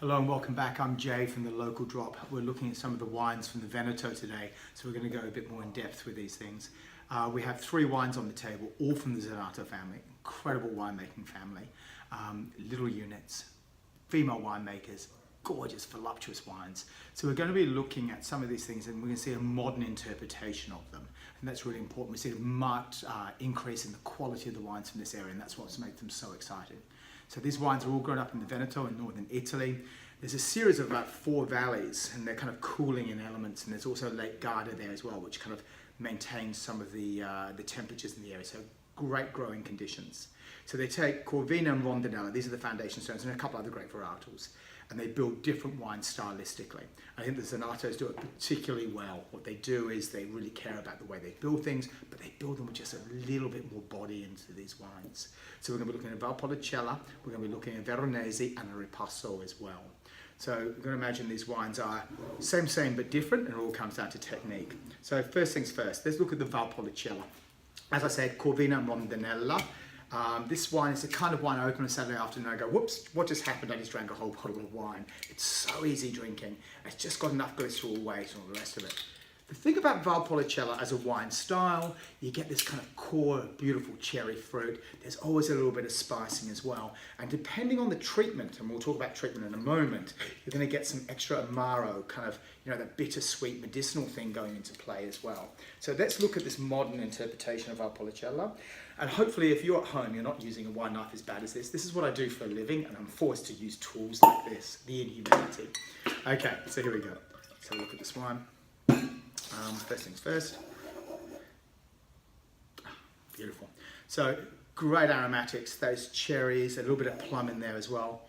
Hello and welcome back. I'm Jay from the Local Drop. We're looking at some of the wines from the Veneto today, so we're going to go a bit more in depth with these things. We have 3 wines on the table, all from the Zenato family, incredible winemaking family, little units, female winemakers, gorgeous, voluptuous wines. So we're going to be looking at some of these things and we're going to see a modern interpretation of them. And that's really important. We see a marked increase in the quality of the wines from this area, and that's what's made them so exciting. So these wines are all grown up in the Veneto in northern Italy. There's a series of about 4 valleys, and they're kind of cooling in elements, and there's also Lake Garda there as well, which kind of maintains some of the temperatures in the area. So great growing conditions. So they take Corvina and Rondinella, these are the foundation stones, and a couple other great varietals, and they build different wines stylistically. I think the Zenatos do it particularly well. What they do is they really care about the way they build things, but they build them with just a little bit more body into these wines. So we're going to be looking at Valpolicella, we're going to be looking at Veronese and a Ripasso as well. So you're going to imagine these wines are same but different, and it all comes down to technique. So first things first, let's look at the Valpolicella. As I said, Corvina and Rondinella. This wine is the kind of wine I open on a Saturday afternoon and I go, whoops, what just happened? I just drank a whole bottle of wine. It's so easy drinking. It's just got enough glycerol weight and all the rest of it. The thing about Valpolicella as a wine style, you get this kind of core, beautiful cherry fruit. There's always a little bit of spicing as well. And depending on the treatment, and we'll talk about treatment in a moment, you're going to get some extra amaro, kind of, that bittersweet medicinal thing going into play as well. So let's look at this modern interpretation of Valpolicella. And hopefully if you're at home, you're not using a wine knife as bad as this. This is what I do for a living, and I'm forced to use tools like this, the inhumanity. Okay, so here we go. So look at this wine. First things first. Beautiful. So great aromatics, those cherries, a little bit of plum in there as well.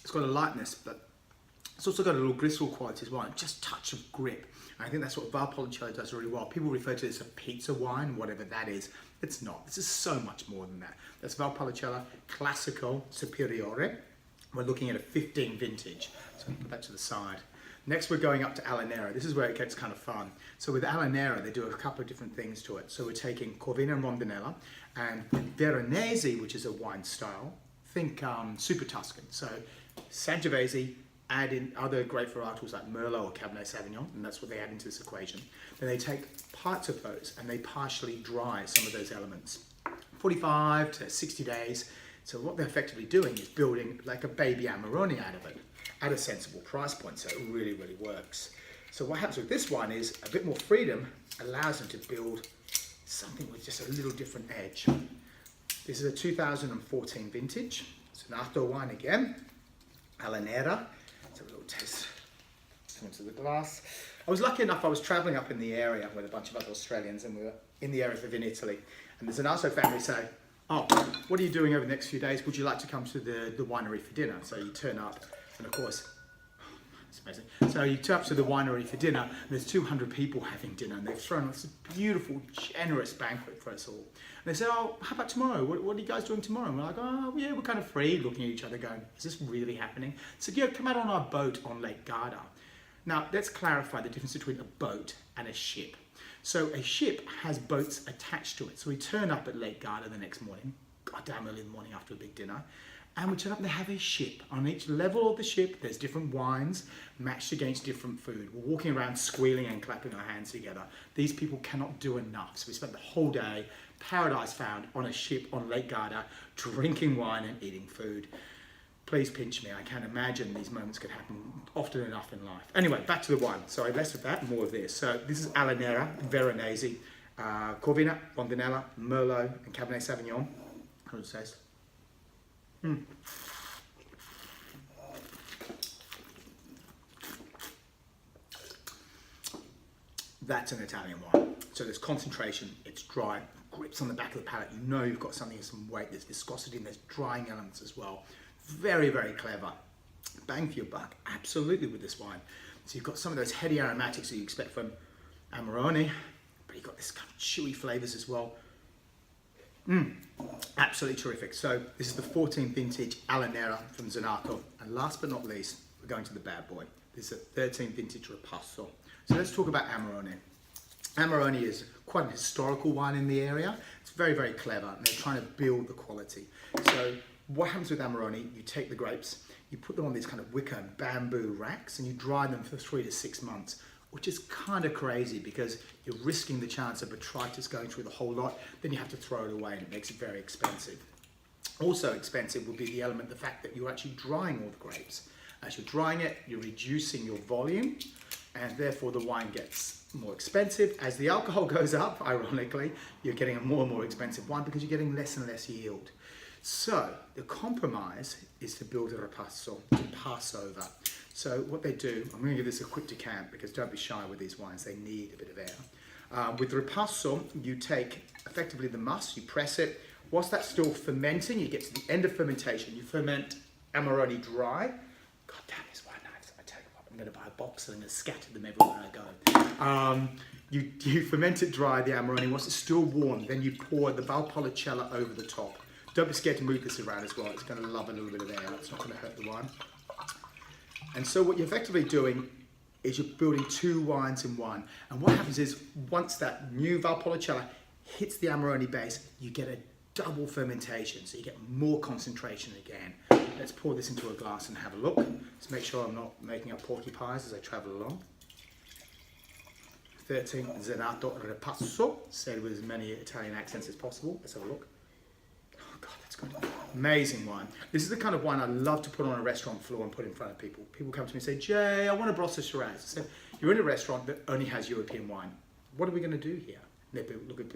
It's got a lightness, but it's also got a little glycerol quality as well, and just a touch of grip. And I think that's what Valpolicella does really well. People refer to this as a pizza wine, whatever that is. It's not. This is so much more than that. That's Valpolicella Classico Superiore. We're looking at a 15 vintage. So put that to the side. Next, we're going up to Alanera. This is where it gets kind of fun. So with Alanera, they do a couple of different things to it. So we're taking Corvina and Rondinella, and Veronese, which is a wine style. Think Super Tuscan. So Sangiovese, add in other great varietals like Merlot or Cabernet Sauvignon, and that's what they add into this equation. Then they take parts of those and they partially dry some of those elements. 45 to 60 days. So what they're effectively doing is building like a baby Amarone out of it at a sensible price point, so it really, really works. So what happens with this wine is a bit more freedom allows them to build something with just a little different edge. This is a 2014 vintage. Zenato wine again, Alanera. Let's have a little taste. Come into the glass. I was lucky enough, I was travelling up in the area with a bunch of other Australians, and we were in the area of in Italy. And the Zenato family say, oh, what are you doing over the next few days? Would you like to come to the winery for dinner? So you turn up, and of course, it's amazing. So you turn up to the winery for dinner, and there's 200 people having dinner, and they've thrown us a beautiful, generous banquet for us all. And they say, oh, how about tomorrow? What are you guys doing tomorrow? And we're like, oh, yeah, we're kind of free, looking at each other going, is this really happening? So yeah, come out on our boat on Lake Garda. Now, let's clarify the difference between a boat and a ship. So a ship has boats attached to it. So we turn up at Lake Garda the next morning, goddamn early in the morning after a big dinner, and we turn up and they have a ship. On each level of the ship, there's different wines matched against different food. We're walking around squealing and clapping our hands together. These people cannot do enough. So we spent the whole day, paradise found, on a ship on Lake Garda, drinking wine and eating food. Please pinch me. I can't imagine these moments could happen often enough in life. Anyway, back to the wine. Sorry, less of that, more of this. So this is Alanera, Veronese, Corvina, Rondinella, Merlot, and Cabernet Sauvignon. How does it taste? That's an Italian wine. So there's concentration, it's dry, grips on the back of the palate. You know you've got something with some weight, there's viscosity, and there's drying elements as well. Very, very clever. Bang for your buck, absolutely, with this wine. So you've got some of those heady aromatics that you expect from Amarone, but you've got this kind of chewy flavors as well. Absolutely terrific. So this is the 14th vintage Alanera from Zenato. And last but not least, we're going to the bad boy. This is a 13th vintage Ripasso. So let's talk about Amarone. Amarone is quite an historical wine in the area. It's very, very clever, and they're trying to build the quality. So what happens with Amarone, you take the grapes, you put them on these kind of wicker and bamboo racks, and you dry them for 3 to 6 months, which is kind of crazy because you're risking the chance of botrytis going through the whole lot. Then you have to throw it away, and it makes it very expensive. Also expensive would be the element, the fact that you're actually drying all the grapes. As you're drying it, you're reducing your volume, and therefore the wine gets more expensive. As the alcohol goes up, ironically, you're getting a more and more expensive wine because you're getting less and less yield. So the compromise is to build a ripasso, to pass over. So what they do, I'm going to give this a quick decant because don't be shy with these wines, they need a bit of air. With ripasso, you take effectively the must, you press it. Whilst that's still fermenting, you get to the end of fermentation, you ferment Amarone dry. God damn, these wine knives, I tell you what, I'm going to buy a box and I'm going to scatter them everywhere I go. You ferment it dry, the Amarone. Once it's still warm, then you pour the Valpolicella over the top. Don't be scared to move this around as well. It's going to love a little bit of air. It's not going to hurt the wine. And so what you're effectively doing is you're building 2 wines in one. And what happens is once that new Valpolicella hits the Amarone base, you get a double fermentation. So you get more concentration again. Let's pour this into a glass and have a look. Let's make sure I'm not making up porcupines as I travel along. 13 Zenato Ripasso, said with as many Italian accents as possible. Let's have a look. Oh God, that's good. Amazing wine. This is the kind of wine I love to put on a restaurant floor and put in front of people. People come to me and say, Jay, I want a Barossa Shiraz. I said, you're in a restaurant that only has European wine. What are we going to do here? And they look at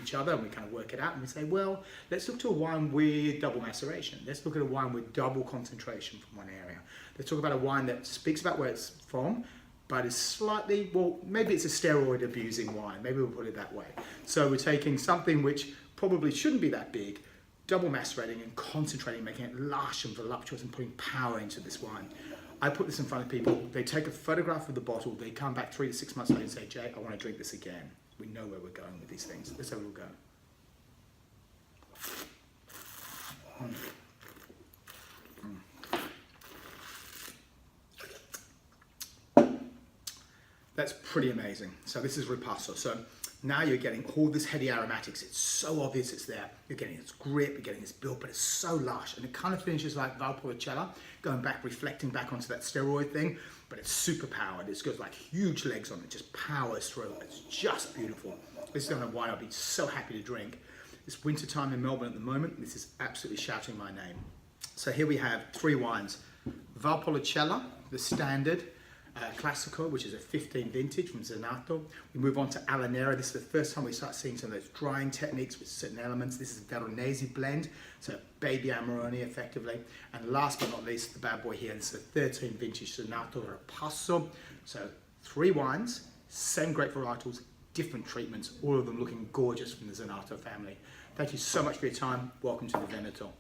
each other and we kind of work it out and we say, well, let's look to a wine with double maceration. Let's look at a wine with double concentration from one area. Let's talk about a wine that speaks about where it's from, but is slightly, well, maybe it's a steroid abusing wine. Maybe we'll put it that way. So we're taking something which probably shouldn't be that big, double macerating and concentrating, making it lush and voluptuous and putting power into this wine. I put this in front of people, they take a photograph of the bottle, they come back 3 to 6 months later and say, Jay, I want to drink this again. We know where we're going with these things. Let's have a little go. That's pretty amazing. So this is ripasso. So now you're getting all this heady aromatics. It's so obvious it's there. You're getting its grip, you're getting its build, but it's so lush. And it kind of finishes like Valpolicella, going back, reflecting back onto that steroid thing, but it's super powered. It's got like huge legs on it, just powers through. It's just beautiful. This is the kind of wine I'll be so happy to drink. It's winter time in Melbourne at the moment. This is absolutely shouting my name. So here we have 3 wines. Valpolicella, the standard, Classico, which is a 15 vintage from Zenato. We move on to Alanera. This is the first time we start seeing some of those drying techniques with certain elements. This is a Veronese blend, so baby Amarone effectively. And last but not least, the bad boy here, this is a 13 vintage Zenato Ripasso. So 3 wines, same grape varietals, different treatments, all of them looking gorgeous from the Zenato family. Thank you so much for your time. Welcome to the Veneto.